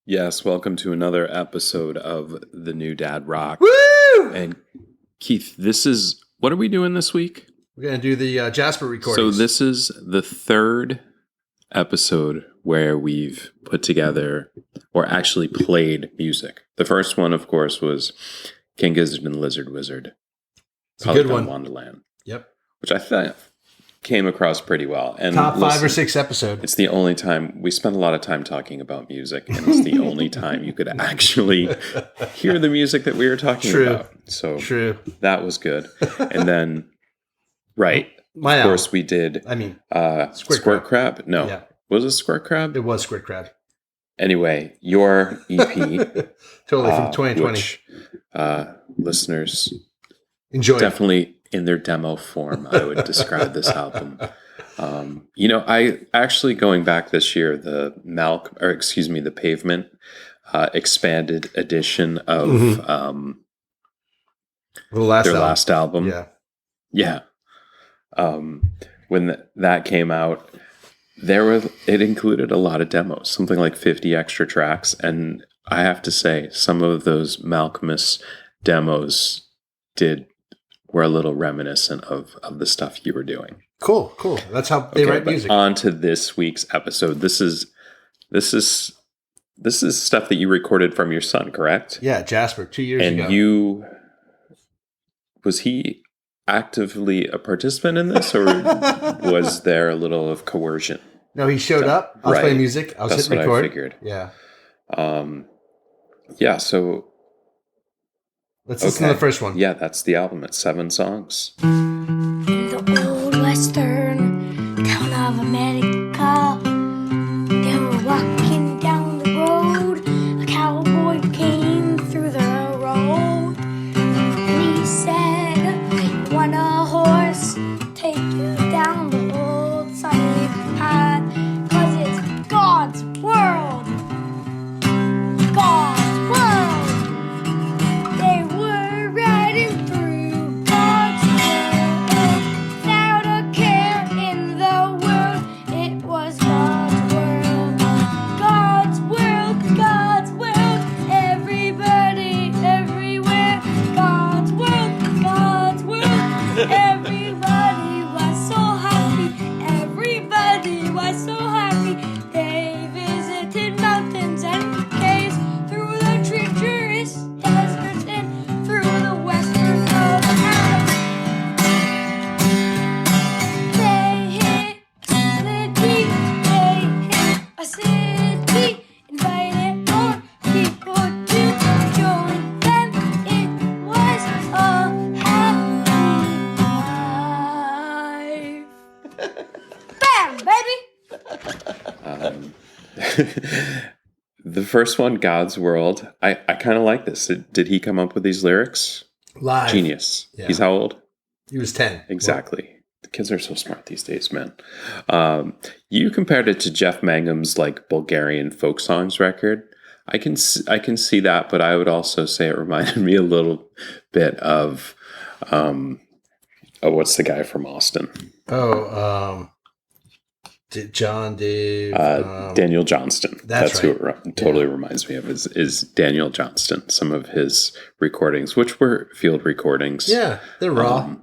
Yes, welcome to another episode of The New Dad Rock. Woo! And Keith, what are we doing this week? We're going to do the Jasper recordings. So this is the third episode where we've put together, or actually played music. The first one, of course, was King Gizzard and Lizard Wizard. It's a good one. Wonderland. Yep. Which I thought came across pretty well. And Top 5 or 6 episode. It's the only time we spent a lot of time talking about music, and it's the only time you could actually hear the music that we were talking about. So that was good. And then, of course, we did. Squirt Crab. No, yeah. Was it Squirt Crab? It was Squirt Crab. Anyway, your EP, totally from 2020, which listeners enjoy. Definitely. In their demo form, I would describe this album. I actually, going back this year, the Pavement expanded edition of their last album. Yeah. When that came out, it included a lot of demos, something like 50 extra tracks, and I have to say, some of those Malcolmus demos were a little reminiscent of the stuff you were doing. Cool. That's how they write music. On to this week's episode. This is stuff that you recorded from your son, correct? Yeah, Jasper, 2 years ago. And was he actively a participant in this, or was there a little of coercion? No, he showed up. I was playing music. I was hitting record. I figured. Yeah. So let's listen to the first one. Yeah, that's the album. It's 7 songs. In the old western town of America, they were walking down the road. A cowboy came through the road, and he said, "You want a horse? Take you down the old sunny path, 'cause it's God's world. God's world." They were riding through God's world without a care in the world. It was God's world. God's world, God's world. Everybody, everywhere. God's world, God's world. Everybody was so happy. Everybody was so happy. They visited mountains and caves, through the treacherous deserts and through the western of Arabs. They hit a city, invited more people to join them. It was a happy life. Bam, baby! The first one, God's World. I kind of like this. Did he come up with these lyrics? Live. Genius. Yeah. He's how old? He was 10. Exactly. The kids are so smart these days, man. You compared it to Jeff Mangum's Bulgarian folk songs record. I can see that, but I would also say it reminded me a little bit of what's the guy from Austin? Daniel Johnston. That's right. Who it totally reminds me of is Daniel Johnston. Some of his recordings, which were field recordings. Yeah, they're raw.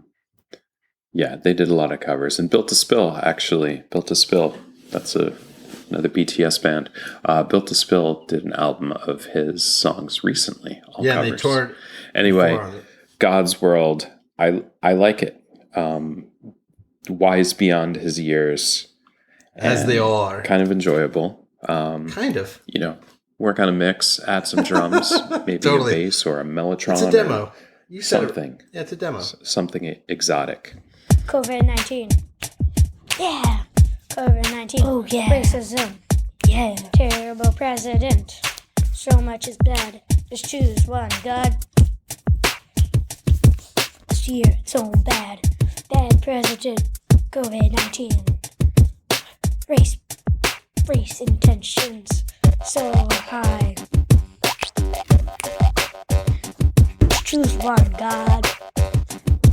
Yeah, they did a lot of covers. And Built to Spill, actually. Built to Spill. That's another BTS band. Built to Spill did an album of his songs recently. All covers. They toured. Anyway, God's World. I like it. Wise beyond his years. As they all are. Kind of enjoyable. Kind of. Work on a mix, add some drums, maybe Totally. a bass or a mellotron. It's a demo. You said something. Yeah, it's a demo. Something exotic. COVID-19. Yeah. COVID-19. Oh, yeah. Racism. Yeah. Terrible president. So much is bad. Just choose one, God. This year, it's so bad. Bad president. COVID-19. Race intentions. So high. Choose one, God.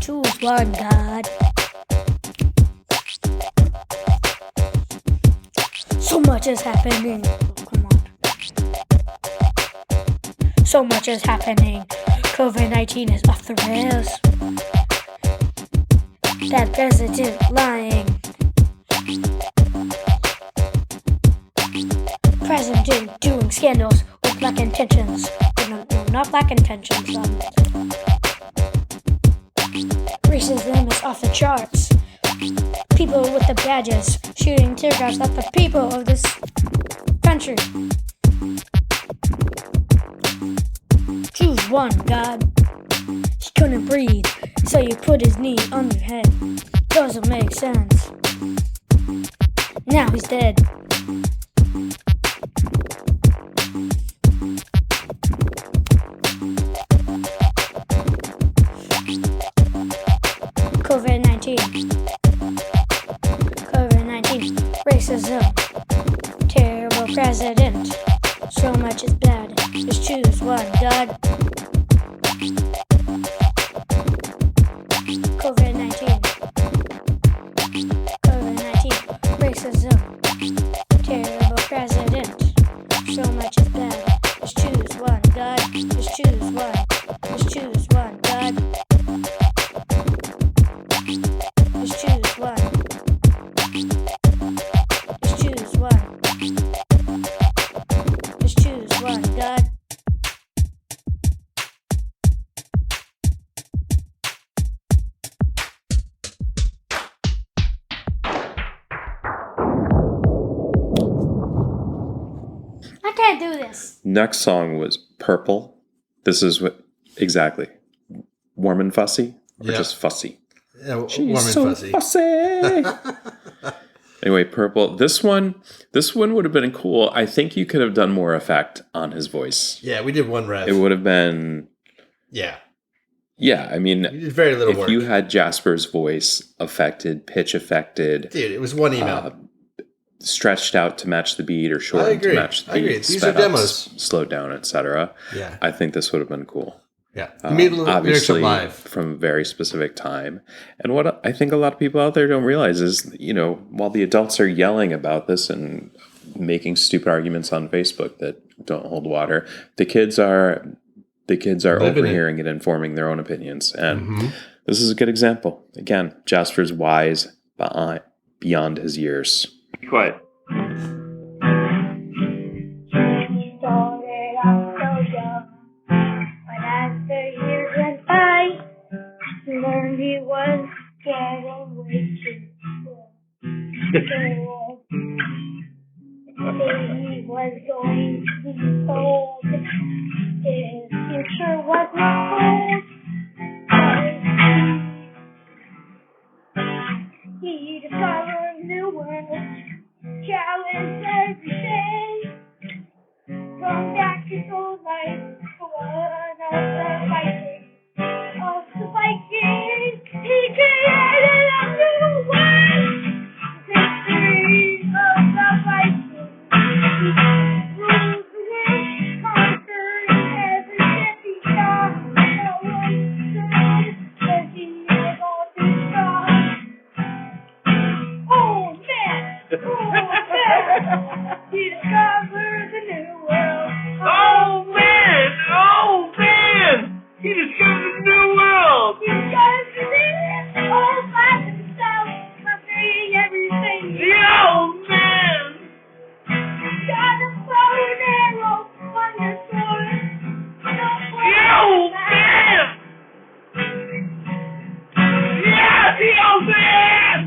Choose one, God. So much is happening. Oh, come on. So much is happening. COVID-19 is off the rails. That president lying. President doing scandals with black intentions. No, not black intentions. Racism is off the charts. People with the badges shooting tear gas at the people of this country. Choose one, God. He couldn't breathe, so you put his knee on your head. Doesn't make sense. Now he's dead. COVID-19. COVID-19. Racism. Terrible president. So much is bad. Just choose one, God. COVID-19. COVID-19. Racism. Terrible president. So much is bad. Just choose one, God. Just choose one. Just choose one, God. Just choose one. Just choose one. Just choose one, God. I can't do this. Next song was Purple. This is what exactly Warm and Fussy or just Fussy? Yeah, She's warm and so fuzzy. Anyway, Purple. This one would have been cool. I think you could have done more effect on his voice. Yeah, we did one rev. It would have been. Yeah. Yeah, I mean, We did very little if work. you had Jasper's voice affected, pitch affected, Dude, it was one email. stretched out to match the beat or I shortened agree. to match the I agree. beat, These sped are up, demos. slowed down, etc. Yeah. I think this would have been cool. Yeah. We made a little lyrics Obviously, live. from a very specific time. And what I think a lot of people out there don't realize is, while the adults are yelling about this and making stupid arguments on Facebook that don't hold water, the kids are overhearing it and forming their own opinions. And this is a good example. Again, Jasper's wise beyond his years. Be quiet. Started off so young, but as the years went by, he learned he was getting way too old. He was going to be old. His future was not gold. He discovered a new world, challenged every day. From back his old life to one of the Vikings. Of the Vikings, he created a new world. Victory of the Vikings. He ruled the world, conquering every step he got. No one stood, but he was all too strong. Oh man! He discovered the new world. Oh man! He discovered a new world! He discovered the new all by himself, conquering everything. Yo, man! Got a bow and arrow on your sword. Yo, man! Yes, yo, man!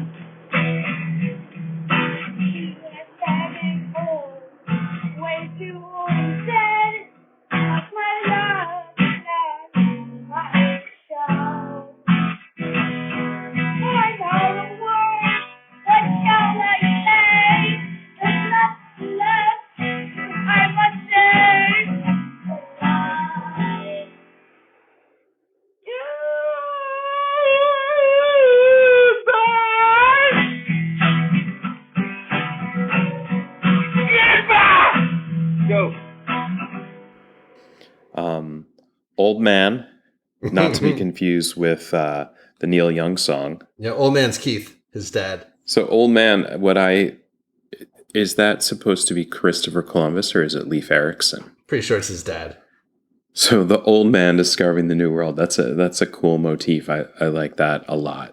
He went back and forth, way too old and said, "That's my love, that's my child." I know the word, what shall I say? There's nothing left, I must say. Goodbye. Go. Old Man, not to be confused with the Neil Young song. Yeah, old man's Keith, his dad. So Old Man, is that supposed to be Christopher Columbus or is it Leif Erikson? Pretty sure it's his dad. So the old man discovering the new world. That's a cool motif. I like that a lot.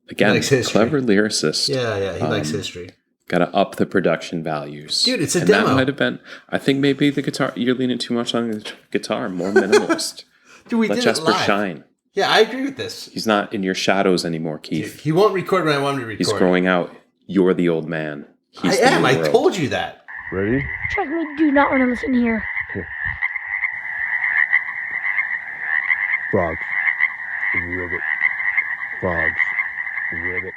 Again, clever lyricist. Yeah, he likes history. Got to up the production values. Dude, it's a demo. That might have been, I think maybe the guitar, you're leaning too much on the guitar, more minimalist. Dude, we Let did Jesper it live. shine. Yeah, I agree with this. He's not in your shadows anymore, Keith. Dude, he won't record when I want him to record. He's growing out. You're the old man. He's I am. I told you that. Ready? Trust me, do not want to listen here. Frogs. Ribbit. Frogs. Ribbit.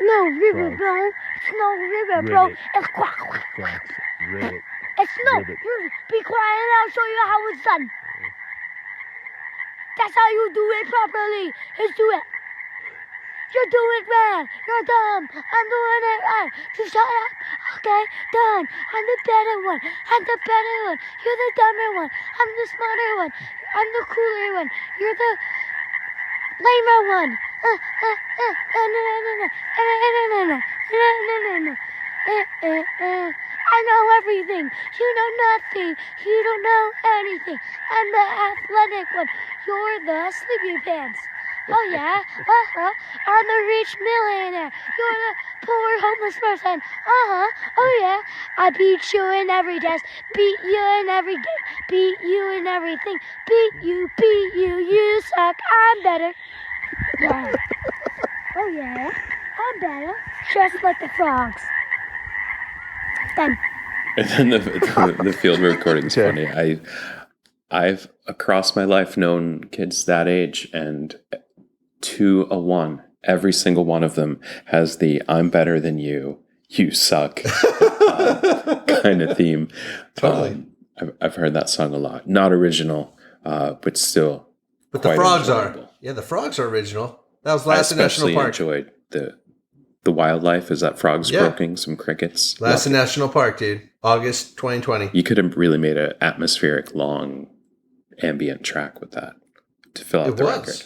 No river, Frogs. bro. It's no river, bro. Ribbit. It's quack, quack. Frogs. Ribbit. It's no. Ribbit. You be quiet and I'll show you how it's done. That's how you do it properly. Let's do it. You're doing it bad. You're dumb. I'm doing it right. Just shut up. Okay, done. I'm the better one. I'm the better one. You're the dumber one. I'm the smarter one. I'm the cooler one. You're the lamer one. I know everything. You know nothing. You don't know anything. I'm the athletic one. You're the sleepy pants. Oh yeah, I'm the rich millionaire. You're the poor homeless person. Oh yeah, I beat you in every test, beat you in every game, beat you in everything, beat you, you suck. I'm better. Yeah. Oh yeah, I'm better. Just like the frogs. Done. And then the field recording is funny. I've across my life known kids that age, and 2 to 1, every single one of them has the "I'm better than you, you suck" kind of theme. Totally. I've heard that song a lot. Not original, but still. But quite the frogs enjoyable. are. Yeah, the frogs are original. That was Last in National Park. I especially enjoyed the wildlife. Is that frogs croaking, some crickets? Last in National Park, dude. August 2020. You could have really made an atmospheric, long, ambient track with that to fill out the record.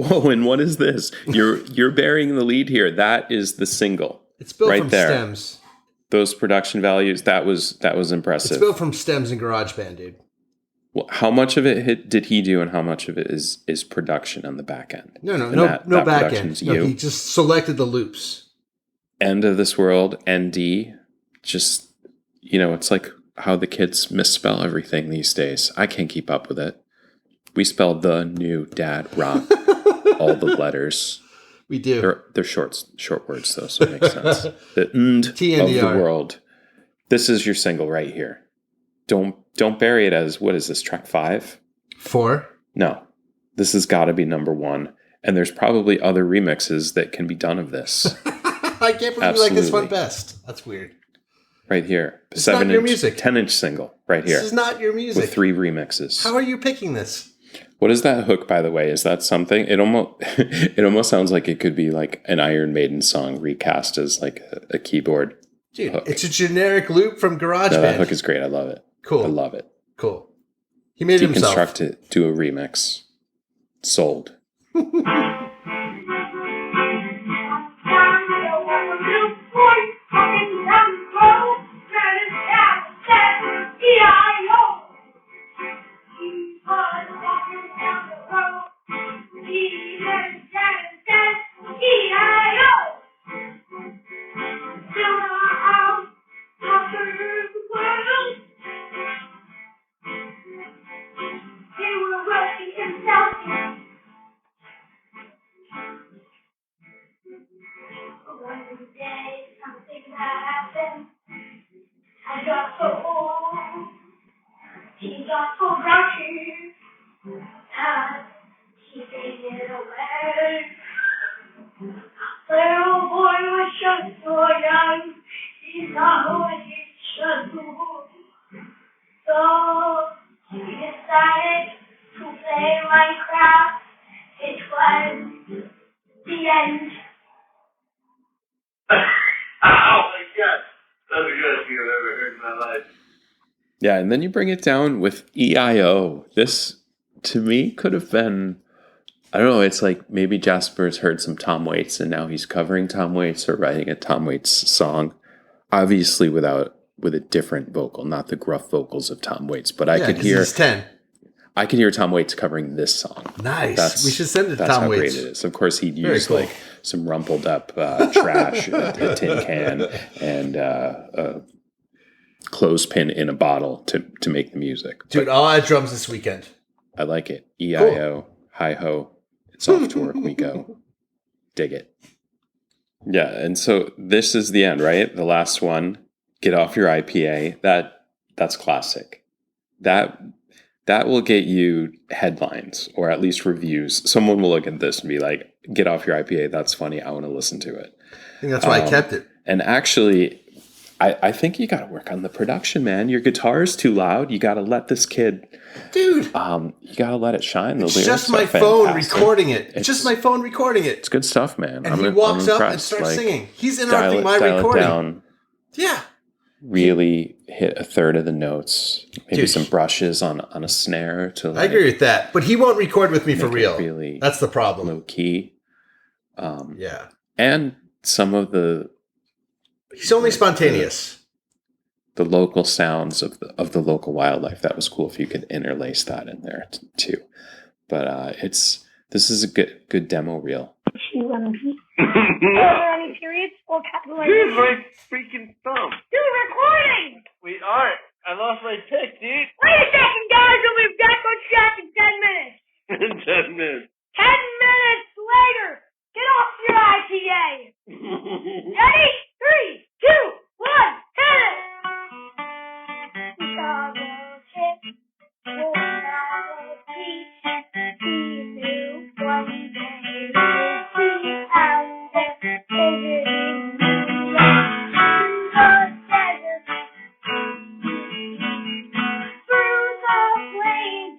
Whoa, and what is this? You're burying the lead here. That is the single. It's built right from there. stems. Those production values, that was impressive. It's built from stems in GarageBand, dude. Well, how much of it did he do, and how much of it is production on the back end? No that back end. No, he just selected the loops. End of This World, ND, just, it's like how the kids misspell everything these days. I can't keep up with it. We spell the new dad rock, all the letters. We do. They're short words, though, so it makes sense. The end of the world. This is your single right here. Don't bury it as, what is this, track 5? 4? No. This has got to be number 1. And there's probably other remixes that can be done of this. I can't believe you like this one best. That's weird. Right here. It's not your music. 10-inch single right here. This is not your music. With 3 remixes. How are you picking this? What is that hook, by the way? Is that something? It almost sounds like it could be like an Iron Maiden song recast as like a keyboard Dude, hook. It's a generic loop from GarageBand. No, that hook is great. I love it. Cool. I love it. Cool. He made it himself. Deconstruct it. Do a remix. Sold. Yeah, and then you bring it down with EIO. This, to me, could have been, I don't know, it's like maybe Jasper's heard some Tom Waits and now he's covering Tom Waits or writing a Tom Waits song. Obviously with a different vocal, not the gruff vocals of Tom Waits, but I could hear... He's 10. I can hear Tom Waits covering this song. Nice. We should send it to That's Tom how Waits. great it is. Of course, he'd use like some rumpled up trash, a tin can, and a clothespin in a bottle to make the music. Dude, I'll add drums this weekend. I like it. EIO, hi-ho, it's off to work we go. Dig it. Yeah, and so this is the end, right? The last one, Get Off Your IPA. That's classic. That will get you headlines or at least reviews. Someone will look at this and be like, Get Off Your IPA, that's funny, I want to listen to it. I think that's why I kept it. And actually, I think you got to work on the production, man. Your guitar is too loud. You got to let this kid... Dude. You got to let it shine. It's just my phone recording it. It's just my phone recording it. It's good stuff, man. And he walks up and starts singing. He's interrupting my recording. It down. Yeah. Really hit a third of the notes. Maybe some brushes on a snare. I agree with that. But he won't record with me for real. Really that's the problem. Low key. Yeah. And some of the... He's only spontaneous. The local sounds of the local wildlife. That was cool if you could interlace that in there too. But this is a good demo reel. Are there any periods or capitalization? Dude, my freaking thumb. Dude, recording! We aren't. I lost my pick, dude. Wait a second, guys. We'll be back on track in 10 minutes. In 10 minutes. 10 minutes later. Get off your IPA. Ready? 3, 2, 1, hit it! Double chip, he knew one day he out there visiting the desert. Through the plains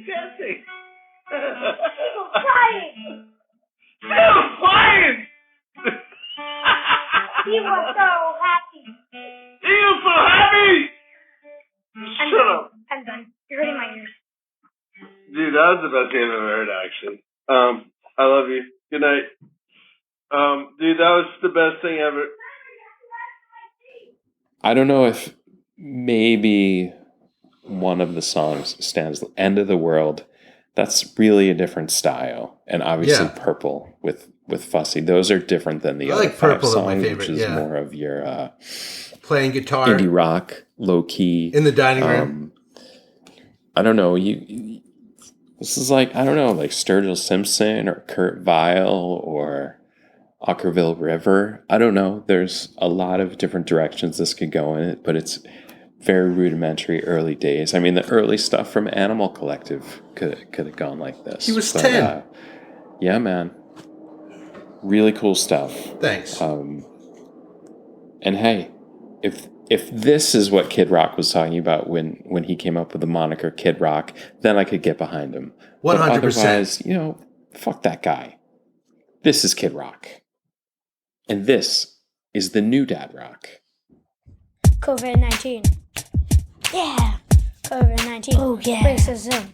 dancing. Still crying. Still crying. He was so happy. He was so happy. Shut up. I'm done. You're hurting my ears. Dude, that was the best thing I've ever heard, actually. I love you. Good night. Dude, that was the best thing ever. I don't know if maybe one of the songs stands End of the World. That's really a different style. And obviously Purple with Fussy. Those are different than the other five songs, my favorite, which is more of your playing guitar, indie rock, low key in the dining room. I don't know. This is like, I don't know, like Sturgill Simpson or Kurt Weill or Ockerville River. I don't know. There's a lot of different directions this could go in it, but it's very rudimentary early days. I mean, the early stuff from Animal Collective could have gone like this. He was 10. Yeah, man. Really cool stuff. Thanks. And hey, if this is what Kid Rock was talking about when he came up with the moniker Kid Rock, then I could get behind him. 100%. Otherwise, fuck that guy. This is Kid Rock. And this is the new Dad Rock. COVID-19. Yeah. COVID-19. Oh, yeah. Racism.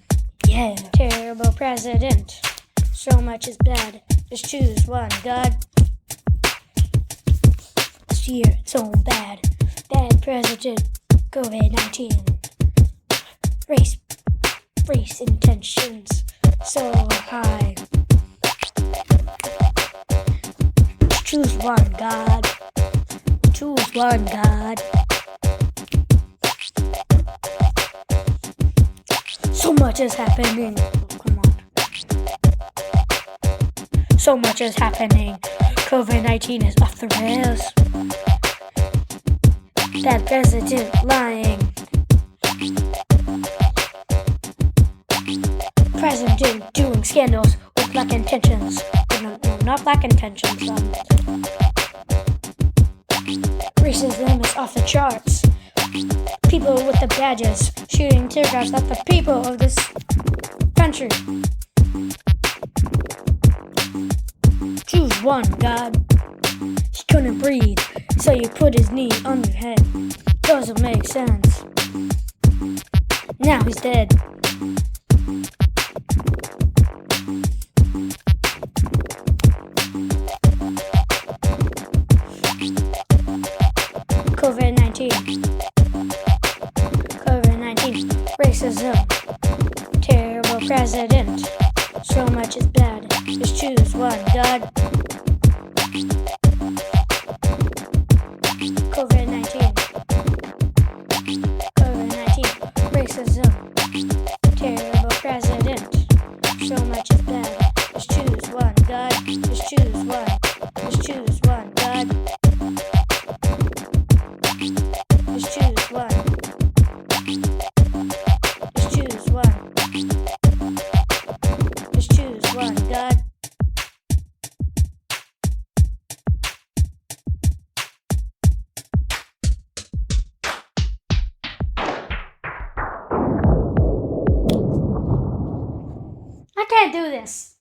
Yeah. Terrible president. So much is bad. Just choose one, God. This year it's so bad. Bad president. COVID-19. Race intentions so high. Just choose one, God. Choose one, God. So much is happening. Oh, come on. So much is happening. COVID-19 is off the rails. Bad president lying. President doing scandals with black intentions. No, not black intentions. Racism is off the charts. People with the badges shooting tear gas at the people of this country. Choose one, God. He couldn't breathe, so you put his knee on your head. Doesn't make sense. Now he's dead. COVID-19. COVID-19. Racism. Terrible president. So much is bad. Just choose one, God. COVID-19. COVID-19. Racism. Terrible president. So much is bad. Just choose one, God. Just choose one. Just choose one, God. Just choose one. Just choose one. Just choose one, God. I can't do this.